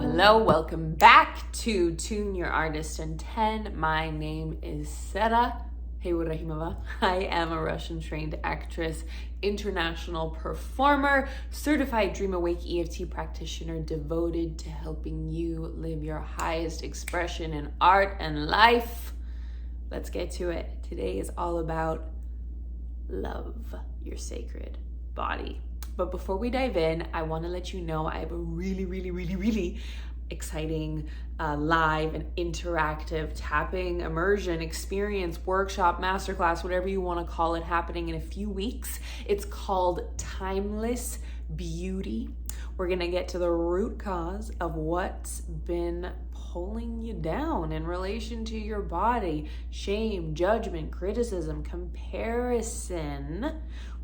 Hello, welcome back to Tune Your Artist in 10. My name is Sera Heyurahimova. I am a Russian-trained actress, international performer, certified Dream Awake EFT practitioner devoted to helping you live your highest expression in art and life. Let's get to it. Today is all about love your sacred body. But before we dive in, I want to let you know I have a really exciting live and interactive tapping immersion experience, workshop, masterclass, whatever you want to call it, happening in a few weeks. It's called Timeless Beauty. We're going to get to the root cause of what's been pulling you down in relation to your body. Shame, judgment, criticism, comparison.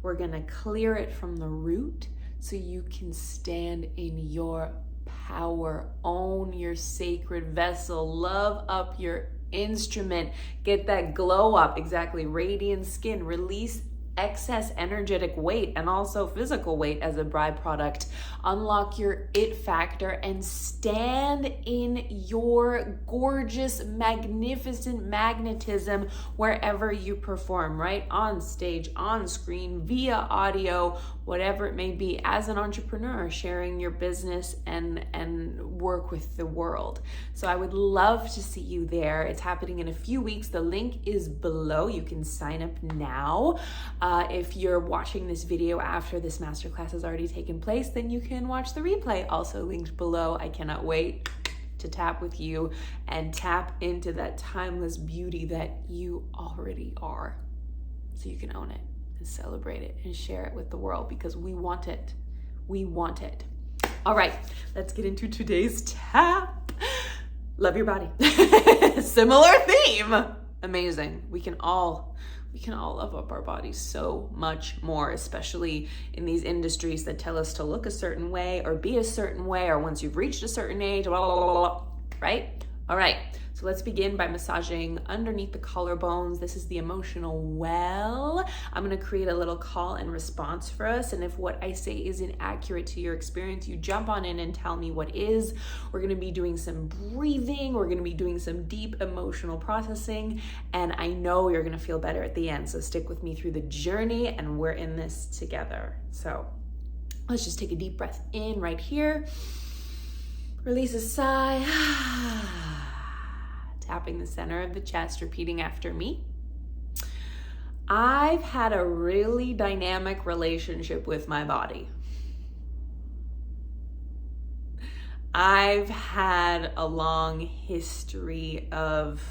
We're going to clear it from the root so you can stand in your power, own your sacred vessel, love up your instrument, get that glow up, exactly, radiant skin, release excess energetic weight and also physical weight as a byproduct, unlock your it factor, and stand in your gorgeous, magnificent magnetism wherever you perform, right? On stage, on screen, via audio, whatever it may be, as an entrepreneur, sharing your business and work with the world. So I would love to see you there. It's happening in a few weeks. The link is below. You can sign up now. If you're watching this video after this masterclass has already taken place, then you can watch the replay, also linked below. I cannot wait to tap with you and tap into that timeless beauty that you already are, so you can own it and celebrate it and share it with the world, because we want it. We want it. All right, let's get into today's tap. Love your body. Similar theme. Amazing. We can all love up our bodies so much more, especially in these industries that tell us to look a certain way or be a certain way, or once you've reached a certain age, blah, blah, blah, blah, right? All right, so let's begin by massaging underneath the collarbones. This is the emotional well. I'm gonna create a little call and response for us, and if what I say isn't accurate to your experience, you jump on in and tell me what is. We're gonna be doing some breathing, we're gonna be doing some deep emotional processing, and I know you're gonna feel better at the end, so stick with me through the journey, and we're in this together. So let's just take a deep breath in right here. Release a sigh. Tapping the center of the chest, repeating after me. I've had a really dynamic relationship with my body. I've had a long history of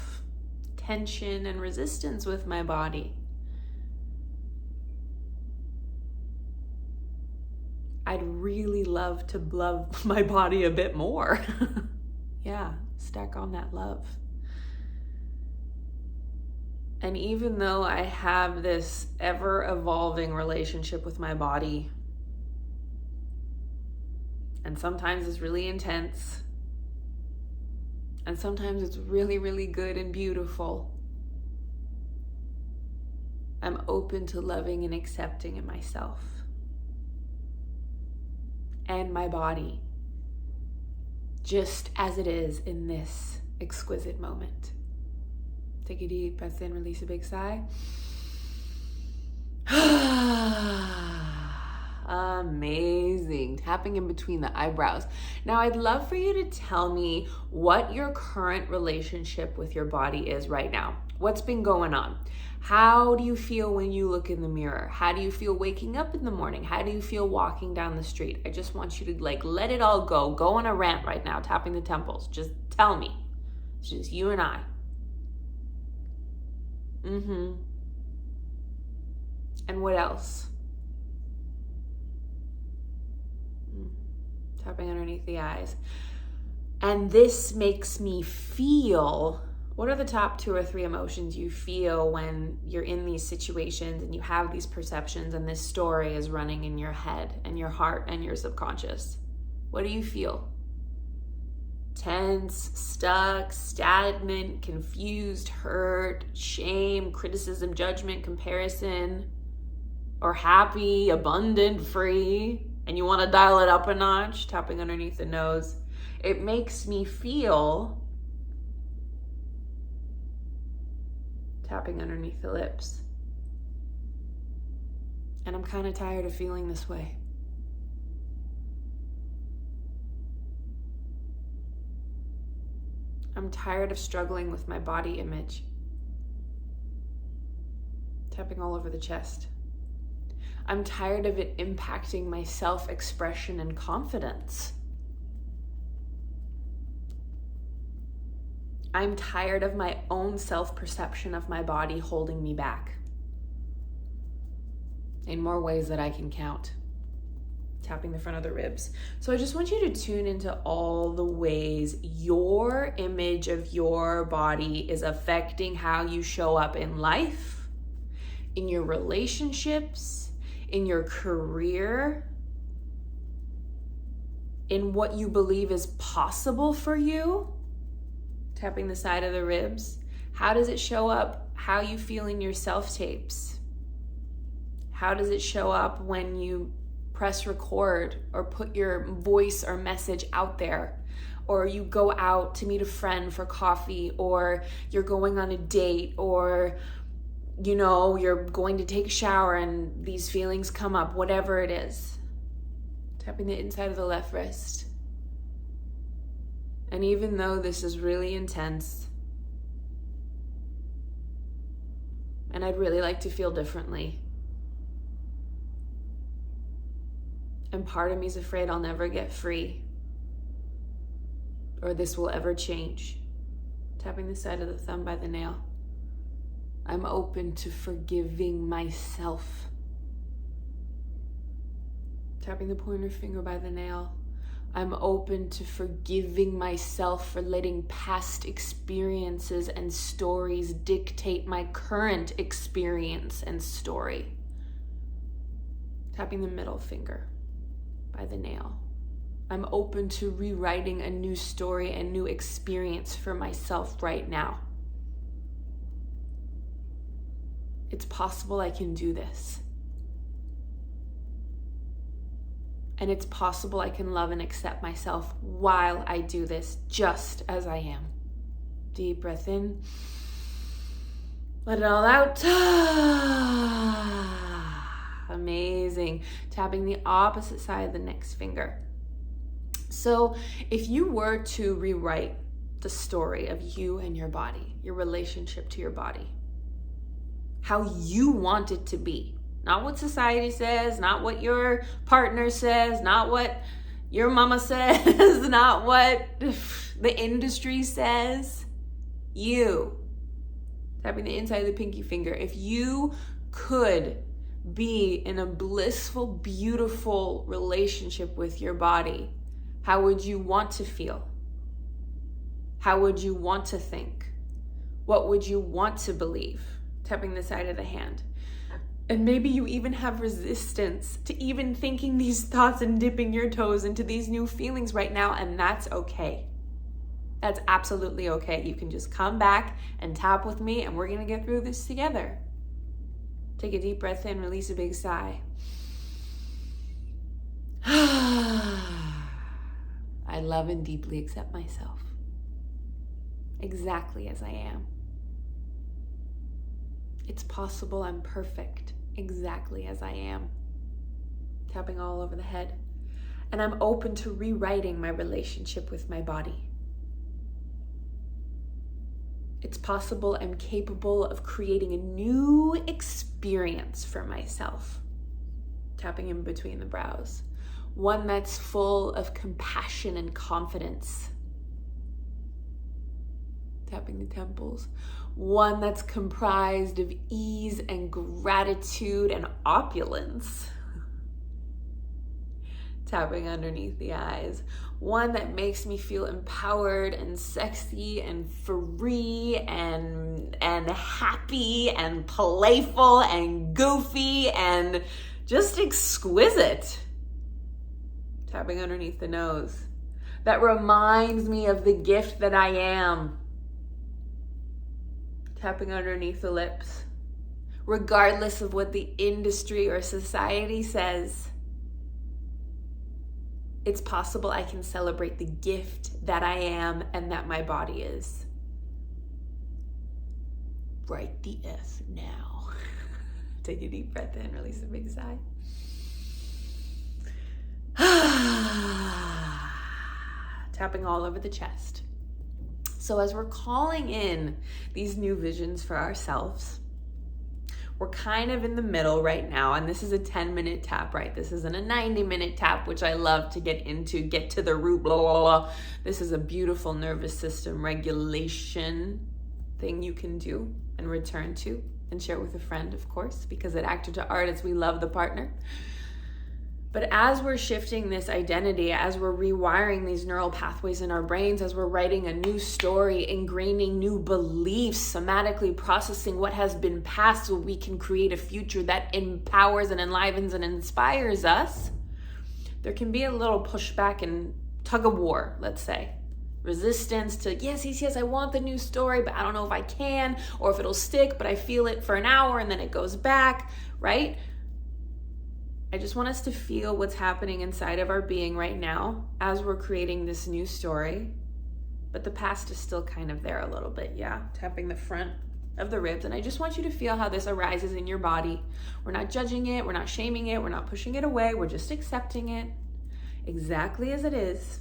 tension and resistance with my body. I'd really love to love my body a bit more. Yeah, stack on that love. And even though I have this ever-evolving relationship with my body, and sometimes it's really intense, and sometimes it's really good and beautiful, I'm open to loving and accepting in myself and my body, just as it is in this exquisite moment. Take a deep breath in, release a big sigh. Amazing. Tapping in between the eyebrows. Now, I'd love for you to tell me what your current relationship with your body is right now. What's been going on? How do you feel when you look in the mirror? How do you feel waking up in the morning? How do you feel walking down the street? I just want you to let it all go. Go on a rant right now, tapping the temples. Just tell me. It's just you and I. And what else? Tapping underneath the eyes. And this makes me feel, what are the top 2 or 3 emotions you feel when you're in these situations and you have these perceptions and this story is running in your head and your heart and your subconscious? What do you feel? Tense, stuck, stagnant, confused, hurt, shame, criticism, judgment, comparison, or happy, abundant, free, and you want to dial it up a notch, tapping underneath the nose. It makes me feel, tapping underneath the lips. And I'm kind of tired of feeling this way. I'm tired of struggling with my body image. Tapping all over the chest. I'm tired of it impacting my self-expression and confidence. I'm tired of my own self-perception of my body holding me back. In more ways that I can count. Tapping the front of the ribs. So I just want you to tune into all the ways your image of your body is affecting how you show up in life, in your relationships, in your career, in what you believe is possible for you. Tapping the side of the ribs. How does it show up how you feel in your self-tapes? How does it show up when you press record or put your voice or message out there? Or you go out to meet a friend for coffee, or you're going on a date, or you're going to take a shower and these feelings come up, whatever it is. Tapping the inside of the left wrist. And even though this is really intense, and I'd really like to feel differently, and part of me is afraid I'll never get free, or this will ever change. Tapping the side of the thumb by the nail. I'm open to forgiving myself. Tapping the pointer finger by the nail. I'm open to forgiving myself for letting past experiences and stories dictate my current experience and story. Tapping the middle finger by the nail. I'm open to rewriting a new story and new experience for myself right now. It's possible I can do this. And it's possible I can love and accept myself while I do this, just as I am. Deep breath in. Let it all out. Amazing. Tapping the opposite side of the next finger. So if you were to rewrite the story of you and your body, your relationship to your body, how you want it to be, not what society says, not what your partner says, not what your mama says, not what the industry says. You. Tapping the inside of the pinky finger. If you could be in a blissful, beautiful relationship with your body, how would you want to feel? How would you want to think? What would you want to believe? Tapping the side of the hand. And maybe you even have resistance to even thinking these thoughts and dipping your toes into these new feelings right now, and that's okay. That's absolutely okay. You can just come back and tap with me, and we're gonna get through this together. Take a deep breath in, release a big sigh. I love and deeply accept myself exactly as I am. It's possible I'm perfect exactly as I am. Tapping all over the head. And I'm open to rewriting my relationship with my body. It's possible I'm capable of creating a new experience for myself. Tapping in between the brows. One that's full of compassion and confidence. Tapping the temples. One that's comprised of ease and gratitude and opulence. Tapping underneath the eyes. One that makes me feel empowered and sexy and free and happy and playful and goofy and just exquisite. Tapping underneath the nose. That reminds me of the gift that I am. Tapping underneath the lips. Regardless of what the industry or society says. it's possible I can celebrate the gift that I am and that my body is. Write the F now. Take a deep breath in, release a big sigh. Tapping all over the chest. So as we're calling in these new visions for ourselves, we're kind of in the middle right now, and this is a 10-minute tap, right? This isn't a 90-minute tap, which I love to get into, get to the root, blah, blah, blah. This is a beautiful nervous system regulation thing you can do and return to and share with a friend, of course, because at Actor to Artist, we love the partner. But as we're shifting this identity, as we're rewiring these neural pathways in our brains, as we're writing a new story, ingraining new beliefs, somatically processing what has been past so we can create a future that empowers and enlivens and inspires us, there can be a little pushback and tug of war, let's say. Resistance to, yes, I want the new story, but I don't know if I can or if it'll stick, but I feel it for an hour and then it goes back, right? I just want us to feel what's happening inside of our being right now as we're creating this new story. But the past is still kind of there a little bit, yeah? Tapping the front of the ribs. And I just want you to feel how this arises in your body. We're not judging it. We're not shaming it. We're not pushing it away. We're just accepting it exactly as it is.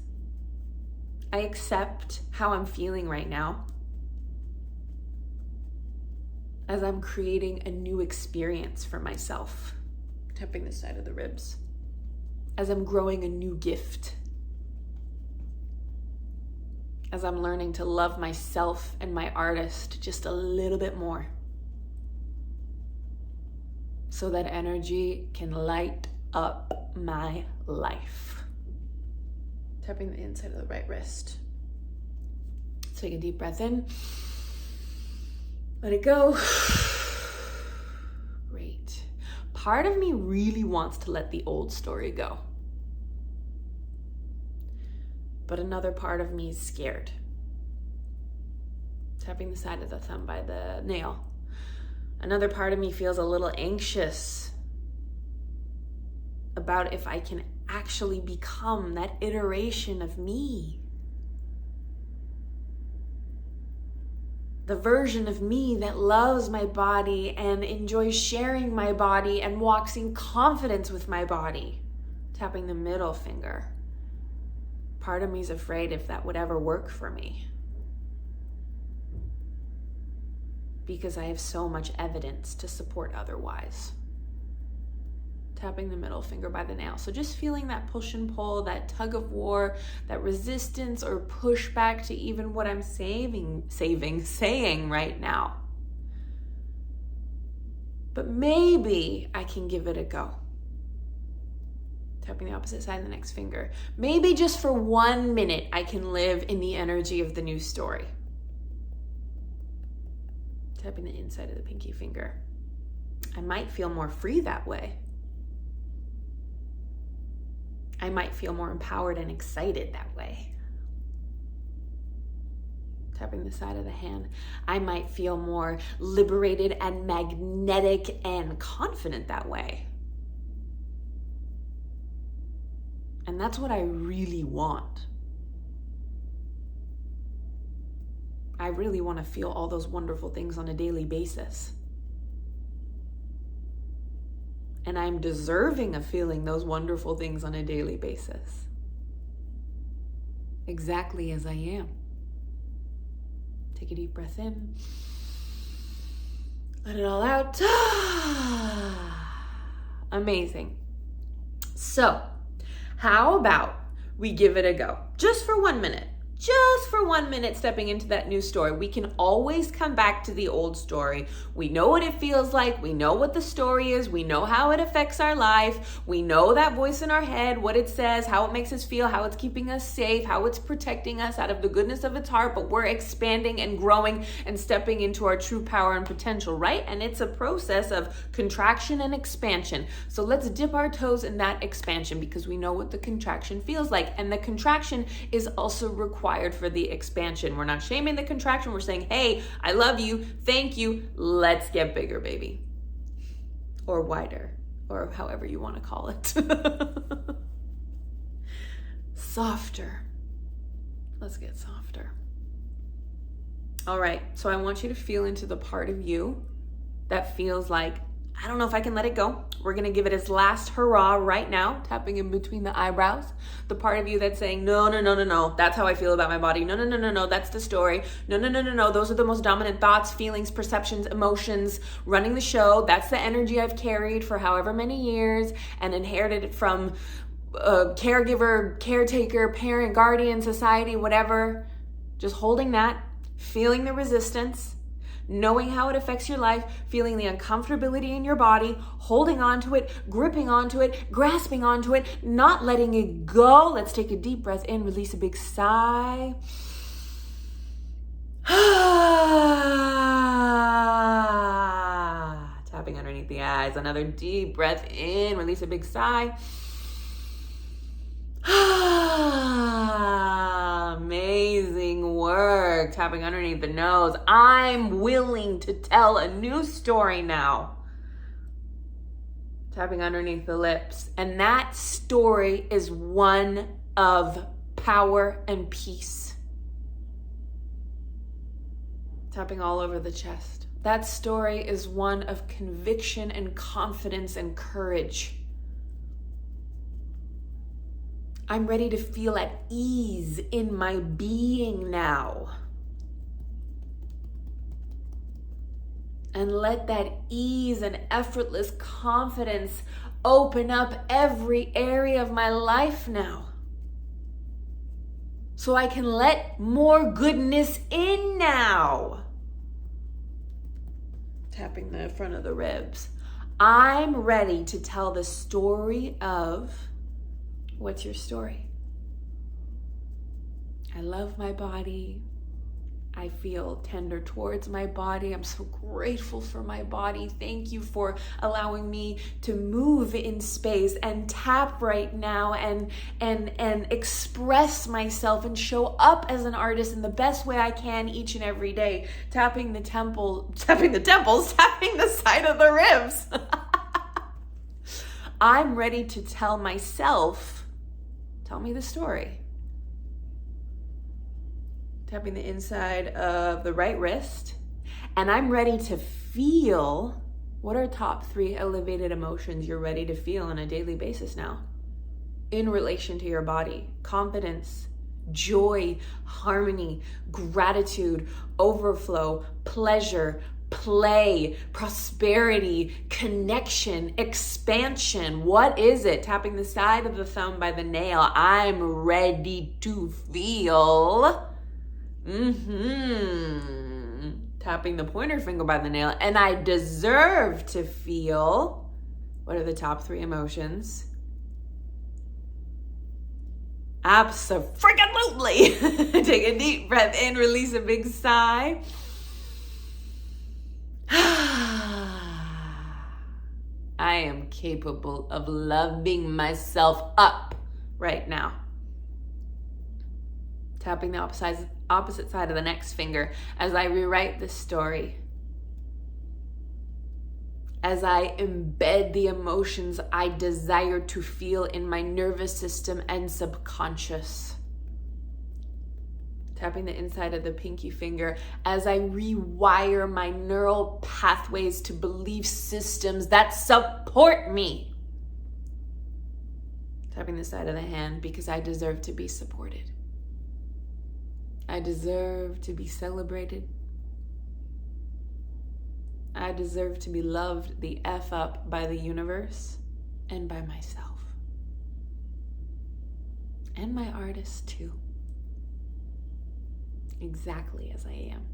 I accept how I'm feeling right now as I'm creating a new experience for myself. Tapping the side of the ribs. As I'm growing a new gift. As I'm learning to love myself and my artist just a little bit more. So that energy can light up my life. Tapping the inside of the right wrist. Take a deep breath in. Let it go. Great. Part of me really wants to let the old story go. But another part of me is scared. Tapping the side of the thumb by the nail. Another part of me feels a little anxious about if I can actually become that iteration of me. The version of me that loves my body and enjoys sharing my body and walks in confidence with my body. Tapping the middle finger. Part of me is afraid if that would ever work for me. Because I have so much evidence to support otherwise. Tapping the middle finger by the nail. So just feeling that push and pull, that tug of war, that resistance or pushback to even what I'm saying right now. But maybe I can give it a go. Tapping the opposite side of the next finger. Maybe just for 1 minute I can live in the energy of the new story. Tapping the inside of the pinky finger. I might feel more free that way. I might feel more empowered and excited that way. Tapping the side of the hand. I might feel more liberated and magnetic and confident that way. And that's what I really want. I really want to feel all those wonderful things on a daily basis. And I'm deserving of feeling those wonderful things on a daily basis. Exactly as I am. Take a deep breath in. Let it all out. Amazing. So, how about we give it a go? Just for 1 minute. Just for 1 minute stepping into that new story. We can always come back to the old story. We know what it feels like. We know what the story is. We know how it affects our life. We know that voice in our head, what it says, how it makes us feel, how it's keeping us safe, how it's protecting us out of the goodness of its heart, but we're expanding and growing and stepping into our true power and potential, right? And it's a process of contraction and expansion. So let's dip our toes in that expansion because we know what the contraction feels like. And the contraction is also required for the expansion. We're not shaming the contraction. We're saying, hey, I love you. Thank you. Let's get bigger, baby. Or wider, or however you want to call it. softer. Let's get softer. All right, so I want you to feel into the part of you that feels like, I don't know if I can let it go. We're gonna give it its last hurrah right now, tapping in between the eyebrows. The part of you that's saying, no, no, no, no, no, that's how I feel about my body. No, no, no, no, no, that's the story. No, no, no, no, no, those are the most dominant thoughts, feelings, perceptions, emotions, running the show. That's the energy I've carried for however many years and inherited it from caregiver, caretaker, parent, guardian, society, whatever. Just holding that, feeling the resistance, knowing how it affects your life, feeling the uncomfortability in your body, holding onto it, gripping onto it, grasping onto it, not letting it go. Let's take a deep breath in, release a big sigh. Tapping underneath the eyes. Another deep breath in, release a big sigh. Amazing work. Tapping underneath the nose. I'm willing to tell a new story now. Tapping underneath the lips. And that story is one of power and peace. Tapping all over the chest. That story is one of conviction and confidence and courage. I'm ready to feel at ease in my being now. And let that ease and effortless confidence open up every area of my life now. So I can let more goodness in now. Tapping the front of the ribs. I'm ready to tell the story of... What's your story? I love my body. I feel tender towards my body. I'm so grateful for my body. Thank you for allowing me to move in space and tap right now and express myself and show up as an artist in the best way I can each and every day. Tapping the side of the ribs. I'm ready to tell myself, tell me the story. Tapping the inside of the right wrist. And I'm ready to feel, what are top 3 elevated emotions you're ready to feel on a daily basis now in relation to your body? Confidence, joy, harmony, gratitude, overflow, pleasure, play, prosperity, connection, expansion. What is it? Tapping the side of the thumb by the nail. I'm ready to feel. Tapping the pointer finger by the nail. And I deserve to feel. What are the top 3 emotions? Abso-freaking-lutely. Take a deep breath in, release a big sigh. I am capable of loving myself up right now. Tapping the opposite side of the next finger as I rewrite this story. As I embed the emotions I desire to feel in my nervous system and subconscious. Tapping the inside of the pinky finger as I rewire my neural pathways to belief systems that support me. Tapping the side of the hand because I deserve to be supported. I deserve to be celebrated. I deserve to be loved the F up by the universe and by myself. And my artist too. Exactly as I am.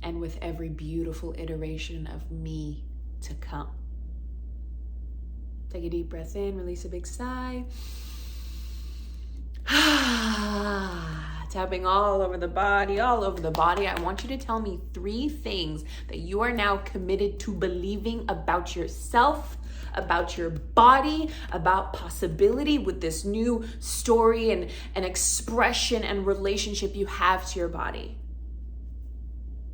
And with every beautiful iteration of me to come. Take a deep breath in, release a big sigh. Tapping all over the body, all over the body. I want you to tell me 3 things that you are now committed to believing about yourself, about your body, about possibility with this new story and expression and relationship you have to your body.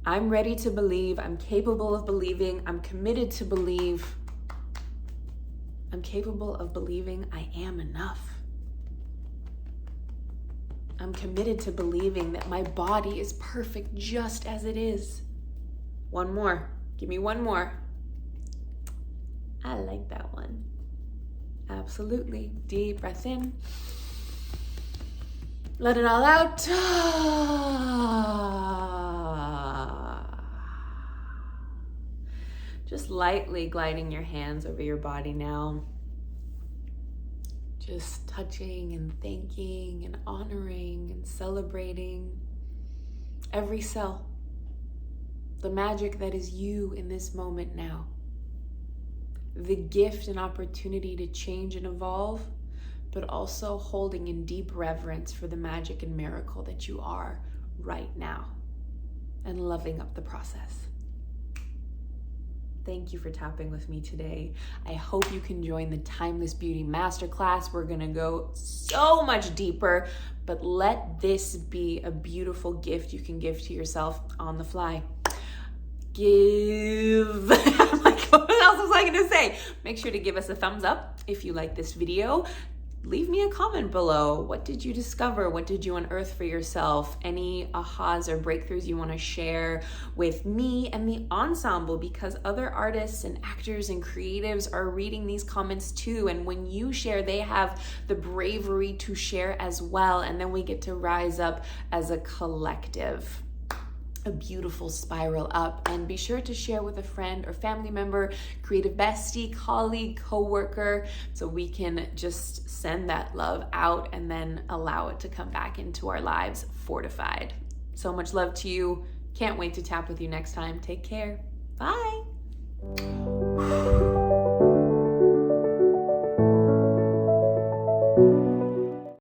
I'm ready to believe. I'm capable of believing. I'm committed to believe. I'm capable of believing I am enough. I'm committed to believing that my body is perfect just as it is. One more. Give me one more. I like that one. Absolutely. Deep breath in. Let it all out. Just lightly gliding your hands over your body now. Just touching and thanking and honoring and celebrating every cell. The magic that is you in this moment now. The gift and opportunity to change and evolve, but also holding in deep reverence for the magic and miracle that you are right now, and loving up the process. Thank you for tapping with me today. I hope you can join the Timeless Beauty Masterclass. We're gonna go so much deeper, but let this be a beautiful gift you can give to yourself on the fly. Give, I'm like, what else was I gonna say? Make sure to give us a thumbs up if you like this video. Leave me a comment below. What did you discover? What did you unearth for yourself? Any ahas or breakthroughs you want to share with me and the ensemble, because other artists and actors and creatives are reading these comments too. And when you share, they have the bravery to share as well. And then we get to rise up as a collective. A beautiful spiral up. And be sure to share with a friend or family member, creative bestie, colleague, coworker, so we can just send that love out and then allow it to come back into our lives fortified. So much love to you. Can't wait to tap with you next time. Take care. Bye.